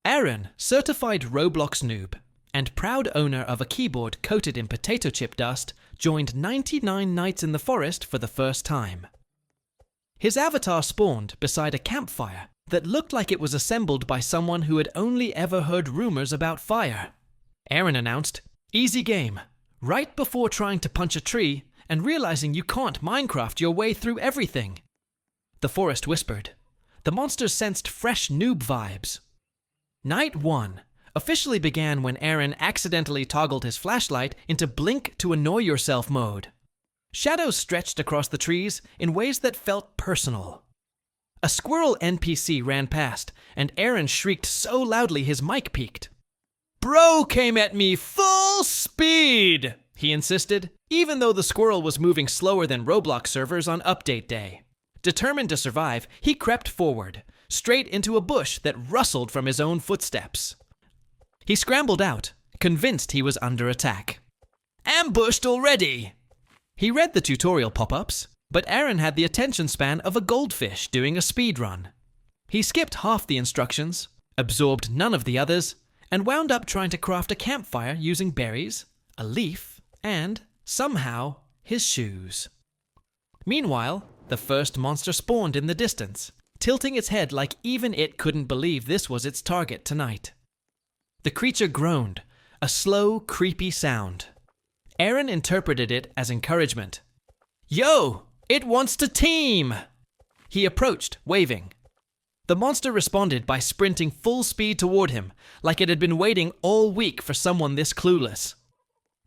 Aaron, certified Roblox noob, and proud owner of a keyboard coated in potato chip dust, joined 99 nights in the forest for the first time. His avatar spawned beside a campfire that looked like it was assembled by someone who had only ever heard rumors about fire. Aaron announced, "Easy game," right before trying to punch a tree and realizing you can't Minecraft your way through everything. The forest whispered. The monsters sensed fresh noob vibes. Night 1 officially began when Aaron accidentally toggled his flashlight into blink to annoy yourself mode. Shadows stretched across the trees in ways that felt personal. A squirrel NPC ran past, and Aaron shrieked so loudly his mic peaked. "Bro came at me full speed," he insisted, even though the squirrel was moving slower than Roblox servers on update day. Determined to survive, he crept forward, straight into a bush that rustled from his own footsteps. He scrambled out, convinced he was under attack. "Ambushed already!" He read the tutorial pop-ups, but Aaron had the attention span of a goldfish doing a speed run. He skipped half the instructions, absorbed none of the others, and wound up trying to craft a campfire using berries, a leaf, and, somehow, his shoes. Meanwhile, the first monster spawned in the distance, tilting its head like even it couldn't believe this was its target tonight. The creature groaned, a slow, creepy sound. Aaron interpreted it as encouragement. "Yo, it wants to team!" He approached, waving. The monster responded by sprinting full speed toward him, like it had been waiting all week for someone this clueless.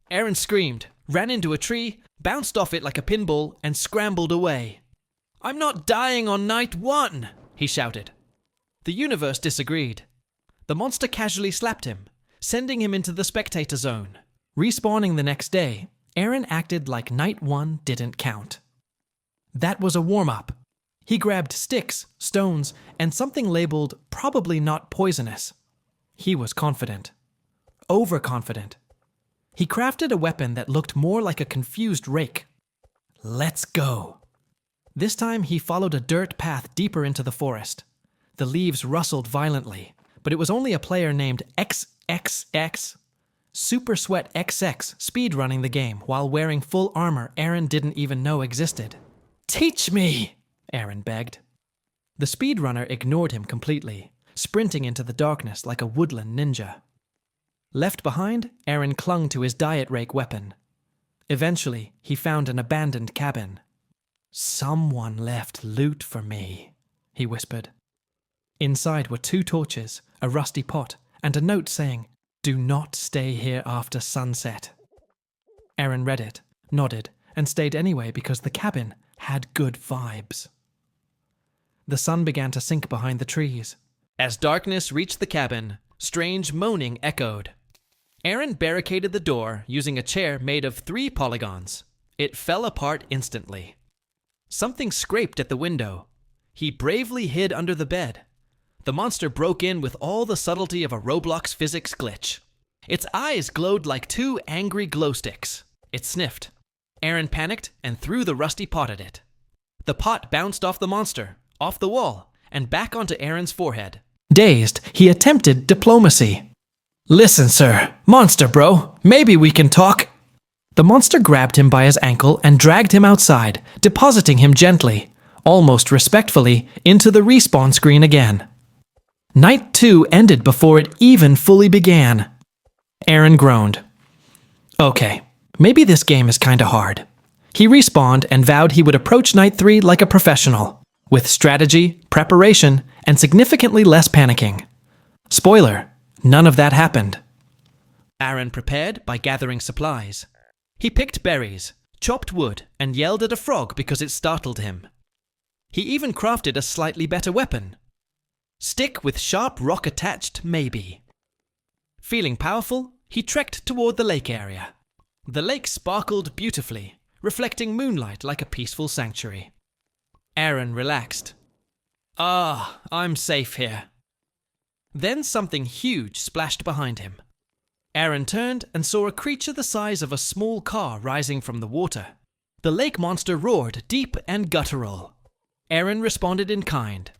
Aaron screamed, ran into a tree, bounced off it like a pinball, and scrambled away. "I'm not dying on night 1, he shouted. The universe disagreed. The monster casually slapped him, sending him into the spectator zone. Respawning the next day, Aaron acted like night 1 didn't count. That was a warm-up. He grabbed sticks, stones, and something labeled probably not poisonous. He was confident. Overconfident. He crafted a weapon that looked more like a confused rake. Let's go. This time he followed a dirt path deeper into the forest. The leaves rustled violently, but it was only a player named XXX, Super Sweat XX, speedrunning the game while wearing full armor Aaron didn't even know existed. "Teach me!" Aaron begged. The speedrunner ignored him completely, sprinting into the darkness like a woodland ninja. Left behind, Aaron clung to his diet rake weapon. Eventually, he found an abandoned cabin. "Someone left loot for me," he whispered. Inside were 2 torches, a rusty pot, and a note saying, "Do not stay here after sunset." Aaron read it, nodded, and stayed anyway because the cabin had good vibes. The sun began to sink behind the trees. As darkness reached the cabin, strange moaning echoed. Aaron barricaded the door using a chair made of 3 polygons. It fell apart instantly. Something scraped at the window. He bravely hid under the bed. The monster broke in with all the subtlety of a Roblox physics glitch. Its eyes glowed like 2 angry glow sticks. It sniffed. Aaron panicked and threw the rusty pot at it. The pot bounced off the monster, off the wall, and back onto Aaron's forehead. Dazed, he attempted diplomacy. "Listen, sir. Monster bro, maybe we can talk." The monster grabbed him by his ankle and dragged him outside, depositing him gently, almost respectfully, into the respawn screen again. Night 2 ended before it even fully began. Aaron groaned. Okay, maybe this game is kinda hard. He respawned and vowed he would approach night 3 like a professional, with strategy, preparation, and significantly less panicking. Spoiler, none of that happened. Aaron prepared by gathering supplies. He picked berries, chopped wood, and yelled at a frog because it startled him. He even crafted a slightly better weapon. Stick with sharp rock attached, maybe. Feeling powerful, he trekked toward the lake area. The lake sparkled beautifully, reflecting moonlight like a peaceful sanctuary. Aaron relaxed. I'm safe here. Then something huge splashed behind him. Aaron turned and saw a creature the size of a small car rising from the water. The lake monster roared deep and guttural. Aaron responded in kind,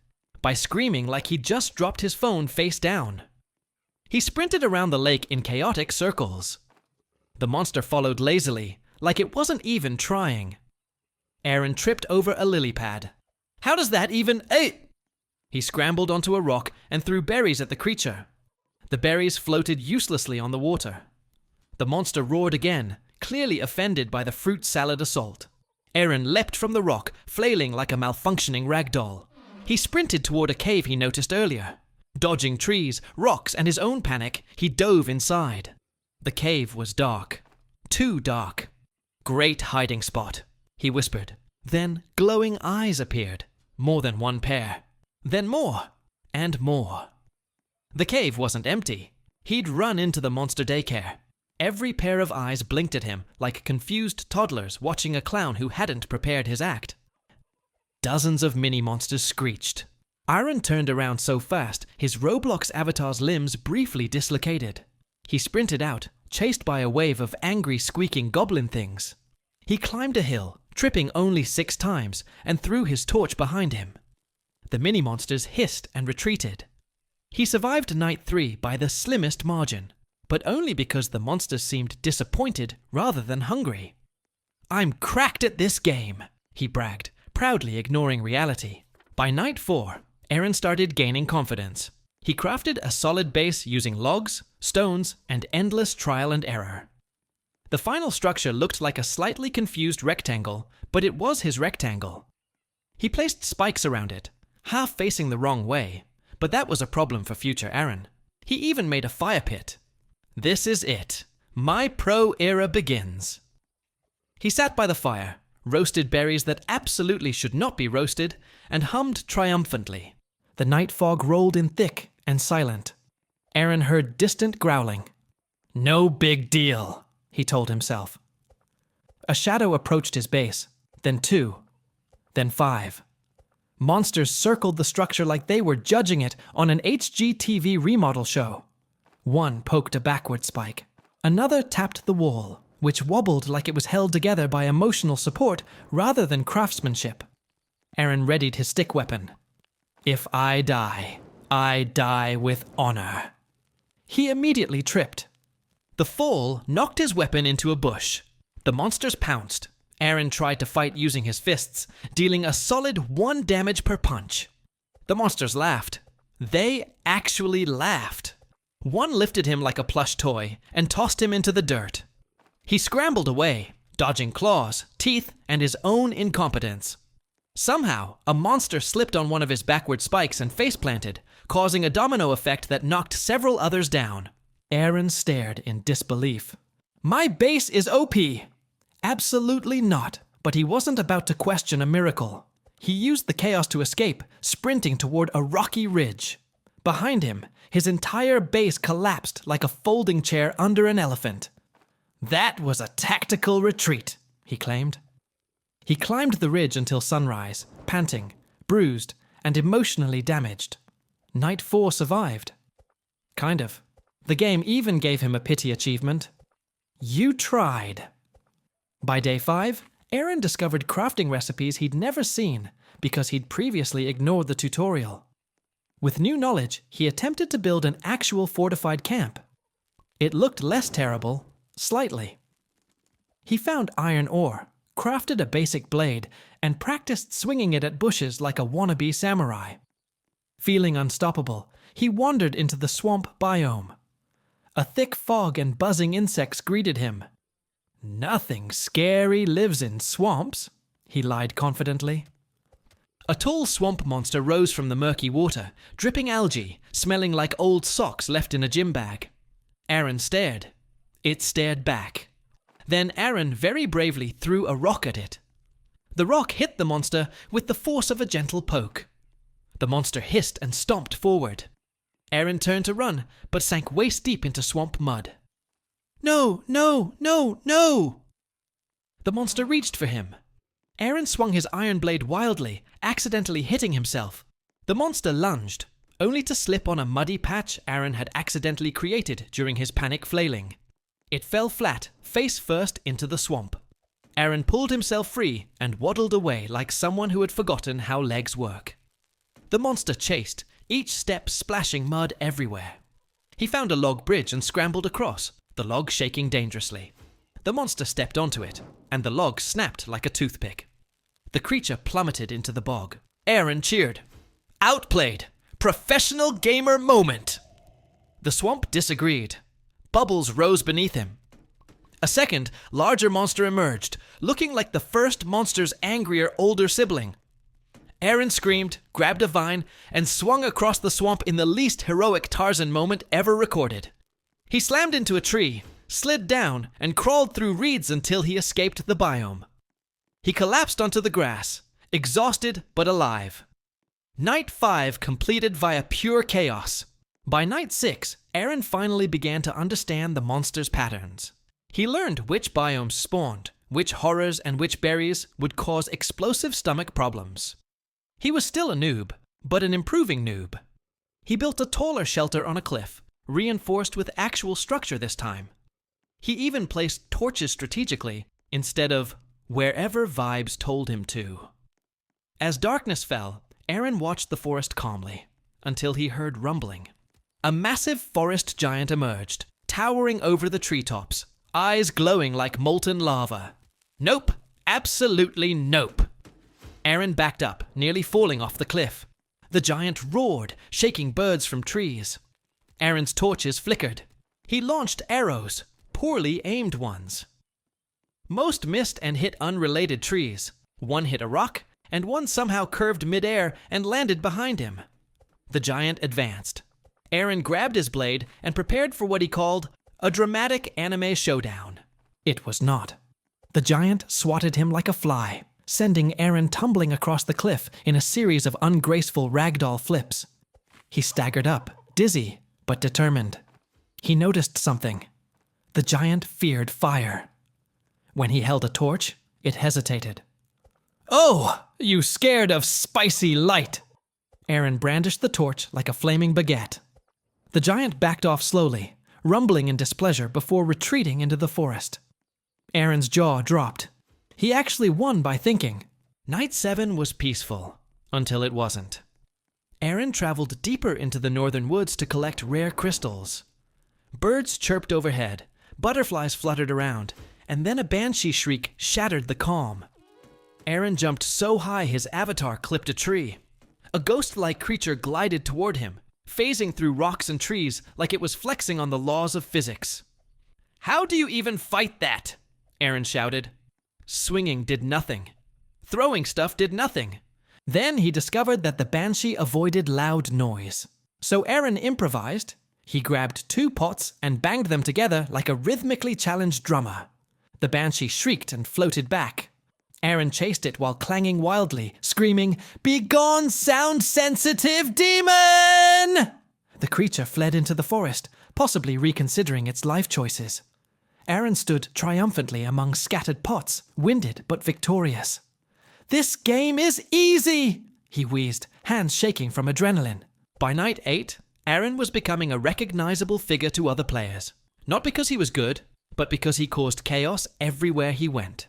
by screaming like he'd just dropped his phone face down. He sprinted around the lake in chaotic circles. The monster followed lazily, like it wasn't even trying. Aaron tripped over a lily pad. How does that even... He scrambled onto a rock and threw berries at the creature. The berries floated uselessly on the water. The monster roared again, clearly offended by the fruit salad assault. Aaron leapt from the rock, flailing like a malfunctioning ragdoll. He sprinted toward a cave he noticed earlier. Dodging trees, rocks, and his own panic, he dove inside. The cave was dark. Too dark. Great hiding spot, he whispered. Then glowing eyes appeared. More than one pair. Then more. And more. The cave wasn't empty. He'd run into the monster daycare. Every pair of eyes blinked at him like confused toddlers watching a clown who hadn't prepared his act. Dozens of mini-monsters screeched. Aaron turned around so fast, his Roblox avatar's limbs briefly dislocated. He sprinted out, chased by a wave of angry, squeaking goblin things. He climbed a hill, tripping only 6 times, and threw his torch behind him. The mini-monsters hissed and retreated. He survived night 3 by the slimmest margin, but only because the monsters seemed disappointed rather than hungry. "I'm cracked at this game," he bragged, proudly ignoring reality. By night 4, Aaron started gaining confidence. He crafted a solid base using logs, stones, and endless trial and error. The final structure looked like a slightly confused rectangle, but it was his rectangle. He placed spikes around it, half facing the wrong way, but that was a problem for future Aaron. He even made a fire pit. This is it. My pro era begins. He sat by the fire, roasted berries that absolutely should not be roasted, and hummed triumphantly. The night fog rolled in thick and silent. Aaron heard distant growling. "No big deal," he told himself. A shadow approached his base, then 2, then 5. Monsters circled the structure like they were judging it on an HGTV remodel show. One poked a backward spike. Another tapped the wall, which wobbled like it was held together by emotional support rather than craftsmanship. Aaron readied his stick weapon. "If I die with honor." He immediately tripped. The fall knocked his weapon into a bush. The monsters pounced. Aaron tried to fight using his fists, dealing a solid 1 damage per punch. The monsters laughed. They actually laughed. One lifted him like a plush toy and tossed him into the dirt. He scrambled away, dodging claws, teeth, and his own incompetence. Somehow, a monster slipped on one of his backward spikes and faceplanted, causing a domino effect that knocked several others down. Aaron stared in disbelief. "My base is OP!" Absolutely not, but he wasn't about to question a miracle. He used the chaos to escape, sprinting toward a rocky ridge. Behind him, his entire base collapsed like a folding chair under an elephant. "That was a tactical retreat," he claimed. He climbed the ridge until sunrise, panting, bruised, and emotionally damaged. Night 4 survived. Kind of. The game even gave him a pity achievement. You tried. By day 5, Aaron discovered crafting recipes he'd never seen because he'd previously ignored the tutorial. With new knowledge, he attempted to build an actual fortified camp. It looked less terrible, slightly. He found iron ore, crafted a basic blade, and practiced swinging it at bushes like a wannabe samurai. Feeling unstoppable, he wandered into the swamp biome. A thick fog and buzzing insects greeted him. "Nothing scary lives in swamps," he lied confidently. A tall swamp monster rose from the murky water, dripping algae, smelling like old socks left in a gym bag. Aaron stared. It stared back. Then Aaron very bravely threw a rock at it. The rock hit the monster with the force of a gentle poke. The monster hissed and stomped forward. Aaron turned to run, but sank waist-deep into swamp mud. "No, no, no, no!" The monster reached for him. Aaron swung his iron blade wildly, accidentally hitting himself. The monster lunged, only to slip on a muddy patch Aaron had accidentally created during his panic flailing. It fell flat, face first into the swamp. Aaron pulled himself free and waddled away like someone who had forgotten how legs work. The monster chased, each step splashing mud everywhere. He found a log bridge and scrambled across, the log shaking dangerously. The monster stepped onto it, and the log snapped like a toothpick. The creature plummeted into the bog. Aaron cheered. Outplayed! Professional gamer moment! The swamp disagreed. Bubbles rose beneath him. A second, larger monster emerged, looking like the first monster's angrier older sibling. Aaron screamed, grabbed a vine, and swung across the swamp in the least heroic Tarzan moment ever recorded. He slammed into a tree, slid down, and crawled through reeds until he escaped the biome. He collapsed onto the grass, exhausted but alive. Night 5 completed via pure chaos. By night 6, Aaron finally began to understand the monster's patterns. He learned which biomes spawned, which horrors and which berries would cause explosive stomach problems. He was still a noob, but an improving noob. He built a taller shelter on a cliff, reinforced with actual structure this time. He even placed torches strategically, instead of wherever vibes told him to. As darkness fell, Aaron watched the forest calmly, until he heard rumbling. A massive forest giant emerged, towering over the treetops, eyes glowing like molten lava. Nope, absolutely nope. Aaron backed up, nearly falling off the cliff. The giant roared, shaking birds from trees. Aaron's torches flickered. He launched arrows, poorly aimed ones. Most missed and hit unrelated trees. One hit a rock, and one somehow curved midair and landed behind him. The giant advanced. Aaron grabbed his blade and prepared for what he called a dramatic anime showdown. It was not. The giant swatted him like a fly, sending Aaron tumbling across the cliff in a series of ungraceful ragdoll flips. He staggered up, dizzy, but determined. He noticed something. The giant feared fire. When he held a torch, it hesitated. "Oh, you scared of spicy light!" Aaron brandished the torch like a flaming baguette. The giant backed off slowly, rumbling in displeasure before retreating into the forest. Aaron's jaw dropped. He actually won by thinking. Night 7 was peaceful, until it wasn't. Aaron traveled deeper into the northern woods to collect rare crystals. Birds chirped overhead, butterflies fluttered around, and then a banshee shriek shattered the calm. Aaron jumped so high his avatar clipped a tree. A ghost-like creature glided toward him, phasing through rocks and trees like it was flexing on the laws of physics. "How do you even fight that?" Aaron shouted. Swinging did nothing. Throwing stuff did nothing. Then he discovered that the banshee avoided loud noise. So Aaron improvised. He grabbed 2 pots and banged them together like a rhythmically challenged drummer. The banshee shrieked and floated back. Aaron chased it while clanging wildly, screaming, "Begone, sound-sensitive demon!" The creature fled into the forest, possibly reconsidering its life choices. Aaron stood triumphantly among scattered pots, winded but victorious. "This game is easy!" he wheezed, hands shaking from adrenaline. By night 8, Aaron was becoming a recognizable figure to other players. Not because he was good, but because he caused chaos everywhere he went.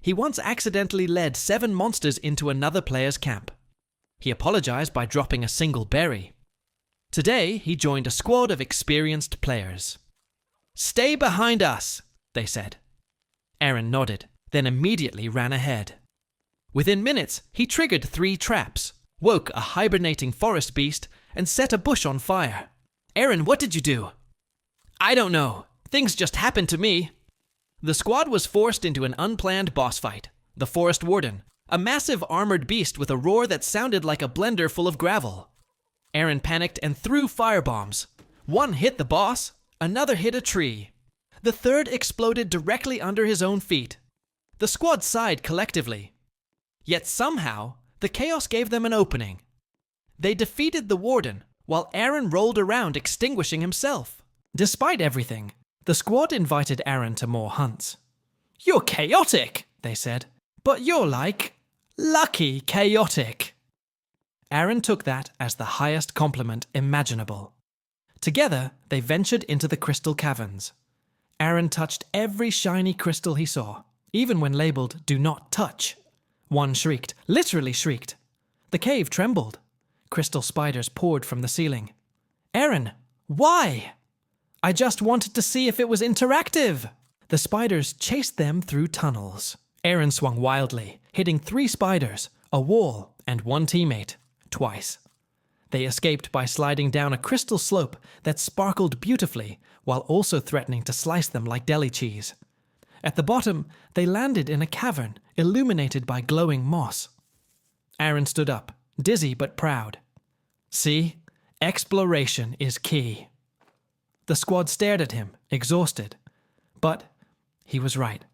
He once accidentally led 7 monsters into another player's camp. He apologized by dropping a single berry. Today, he joined a squad of experienced players. "Stay behind us," they said. Aaron nodded, then immediately ran ahead. Within minutes, he triggered 3 traps, woke a hibernating forest beast, and set a bush on fire. "Aaron, what did you do?" "I don't know. Things just happened to me." The squad was forced into an unplanned boss fight. The Forest Warden, a massive armored beast with a roar that sounded like a blender full of gravel. Aaron panicked and threw firebombs. One hit the boss, another hit a tree. The third exploded directly under his own feet. The squad sighed collectively. Yet somehow, the chaos gave them an opening. They defeated the Warden, while Aaron rolled around extinguishing himself. Despite everything, the squad invited Aaron to more hunts. "You're chaotic," they said, "but you're like, lucky chaotic." Aaron took that as the highest compliment imaginable. Together, they ventured into the crystal caverns. Aaron touched every shiny crystal he saw, even when labeled "Do Not Touch." One shrieked, literally shrieked. The cave trembled. Crystal spiders poured from the ceiling. "Aaron, Why? I just wanted to see if it was interactive. The spiders chased them through tunnels. Aaron swung wildly, hitting 3 spiders, a wall, and 1 teammate, twice. They escaped by sliding down a crystal slope that sparkled beautifully while also threatening to slice them like deli cheese. At the bottom, they landed in a cavern illuminated by glowing moss. Aaron stood up, dizzy but proud. See, exploration is key. The squad stared at him, exhausted. But he was right.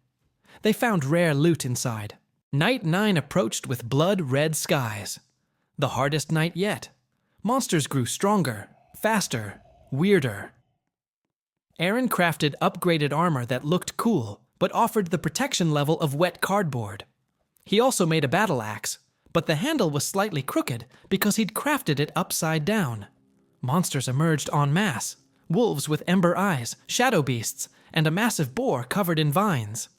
They found rare loot inside. Night 9 approached with blood-red skies. The hardest night yet. Monsters grew stronger, faster, weirder. Aaron crafted upgraded armor that looked cool, but offered the protection level of wet cardboard. He also made a battle axe, but the handle was slightly crooked because he'd crafted it upside down. Monsters emerged en masse. Wolves with ember eyes, shadow beasts, and a massive boar covered in vines.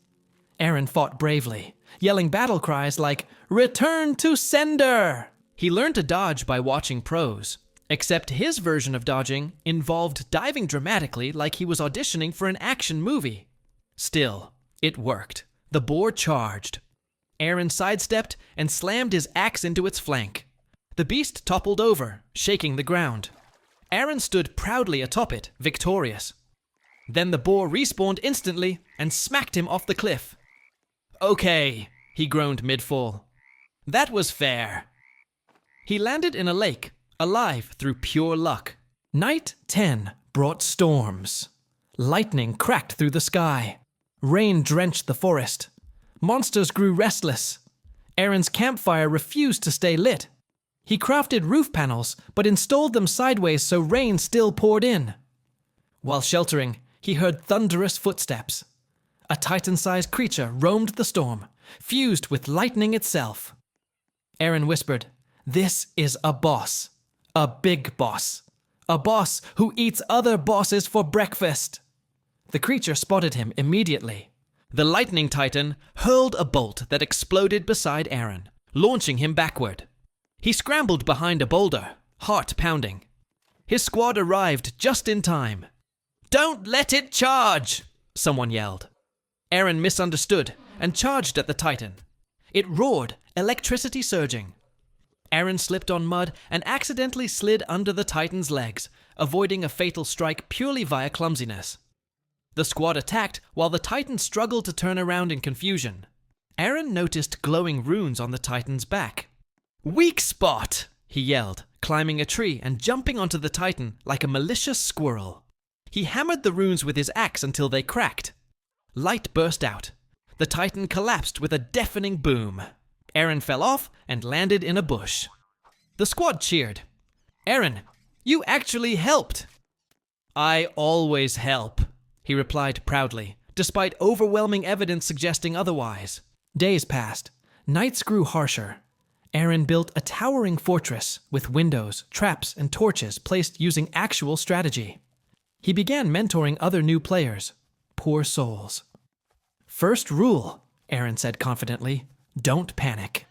Aaron fought bravely, yelling battle cries like, "Return to sender!" He learned to dodge by watching pros, except his version of dodging involved diving dramatically like he was auditioning for an action movie. Still, it worked. The boar charged. Aaron sidestepped and slammed his axe into its flank. The beast toppled over, shaking the ground. Aaron stood proudly atop it, victorious. Then the boar respawned instantly and smacked him off the cliff. "Okay," he groaned mid-fall. "That was fair." He landed in a lake, alive through pure luck. Night 10 brought storms. Lightning cracked through the sky. Rain drenched the forest. Monsters grew restless. Aaron's campfire refused to stay lit. He crafted roof panels, but installed them sideways so rain still poured in. While sheltering, he heard thunderous footsteps. A titan-sized creature roamed the storm, fused with lightning itself. Aaron whispered, "This is a boss. A big boss. A boss who eats other bosses for breakfast." The creature spotted him immediately. The lightning titan hurled a bolt that exploded beside Aaron, launching him backward. He scrambled behind a boulder, heart pounding. His squad arrived just in time. "Don't let it charge!" someone yelled. Aaron misunderstood and charged at the titan. It roared, electricity surging. Aaron slipped on mud and accidentally slid under the titan's legs, avoiding a fatal strike purely via clumsiness. The squad attacked while the titan struggled to turn around in confusion. Aaron noticed glowing runes on the titan's back. "Weak spot!" he yelled, climbing a tree and jumping onto the titan like a malicious squirrel. He hammered the runes with his axe until they cracked. Light burst out. The titan collapsed with a deafening boom. Aaron fell off and landed in a bush. The squad cheered. "Aaron, you actually helped!" "I always help," he replied proudly, despite overwhelming evidence suggesting otherwise. Days passed. Nights grew harsher. Aaron built a towering fortress with windows, traps, and torches placed using actual strategy. He began mentoring other new players. Poor souls. "First rule," Aaron said confidently, "don't panic."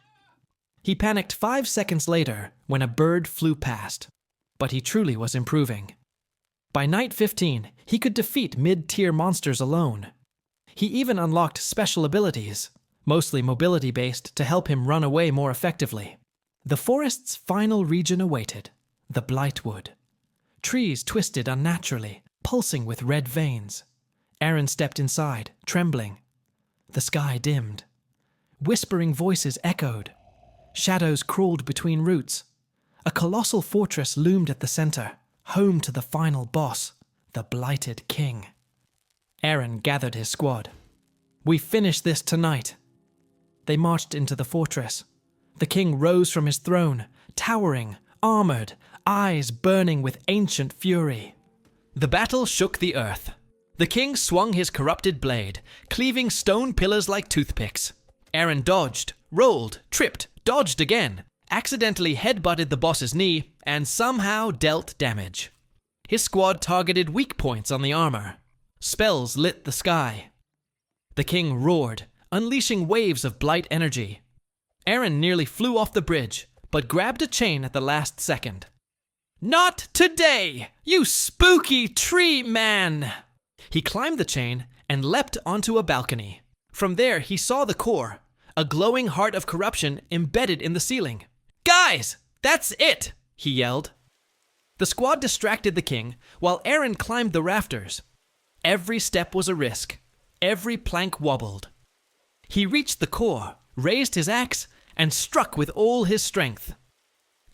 He panicked 5 seconds later when a bird flew past. But he truly was improving. By night 15, he could defeat mid-tier monsters alone. He even unlocked special abilities, mostly mobility-based, to help him run away more effectively. The forest's final region awaited, the Blightwood. Trees twisted unnaturally, pulsing with red veins. Aaron stepped inside, trembling. The sky dimmed. Whispering voices echoed. Shadows crawled between roots. A colossal fortress loomed at the center, home to the final boss, the Blighted King. Aaron gathered his squad. "We finish this tonight." They marched into the fortress. The king rose from his throne, towering, armored, eyes burning with ancient fury. The battle shook the earth. The king swung his corrupted blade, cleaving stone pillars like toothpicks. Aaron dodged, rolled, tripped, dodged again, accidentally headbutted the boss's knee, and somehow dealt damage. His squad targeted weak points on the armor. Spells lit the sky. The king roared, unleashing waves of blight energy. Aaron nearly flew off the bridge, but grabbed a chain at the last second. Not today, you spooky tree man! He climbed the chain and leapt onto a balcony. From there, he saw the core, a glowing heart of corruption embedded in the ceiling. Guys, that's it, he yelled. The squad distracted the king while Aaron climbed the rafters. Every step was a risk. Every plank wobbled. He reached the core, raised his axe, and struck with all his strength.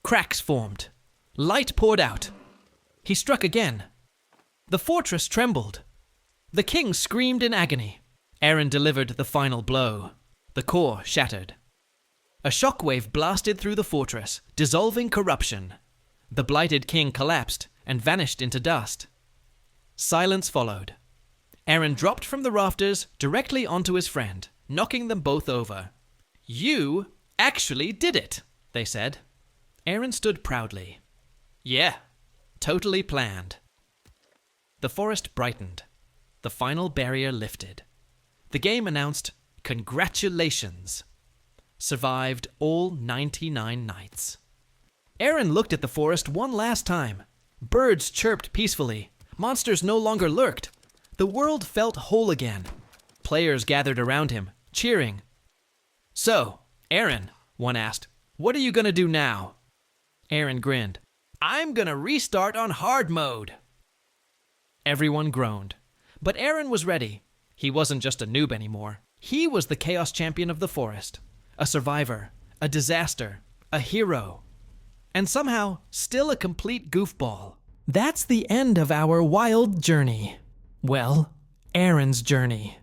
Cracks formed. Light poured out. He struck again. The fortress trembled. The king screamed in agony. Aaron delivered the final blow. The core shattered. A shockwave blasted through the fortress, dissolving corruption. The blighted king collapsed and vanished into dust. Silence followed. Aaron dropped from the rafters directly onto his friend, knocking them both over. "You actually did it," they said. Aaron stood proudly. "Yeah, totally planned." The forest brightened. The final barrier lifted. The game announced, "Congratulations." Survived all 99 nights. Aaron looked at the forest one last time. Birds chirped peacefully. Monsters no longer lurked. The world felt whole again. Players gathered around him, cheering. "So, Aaron," one asked, "what are you gonna do now?" Aaron grinned. "I'm gonna restart on hard mode." Everyone groaned. But Aaron was ready. He wasn't just a noob anymore. He was the Chaos Champion of the forest. A survivor, a disaster, a hero. And somehow, still a complete goofball. That's the end of our wild journey. Well, Aaron's journey.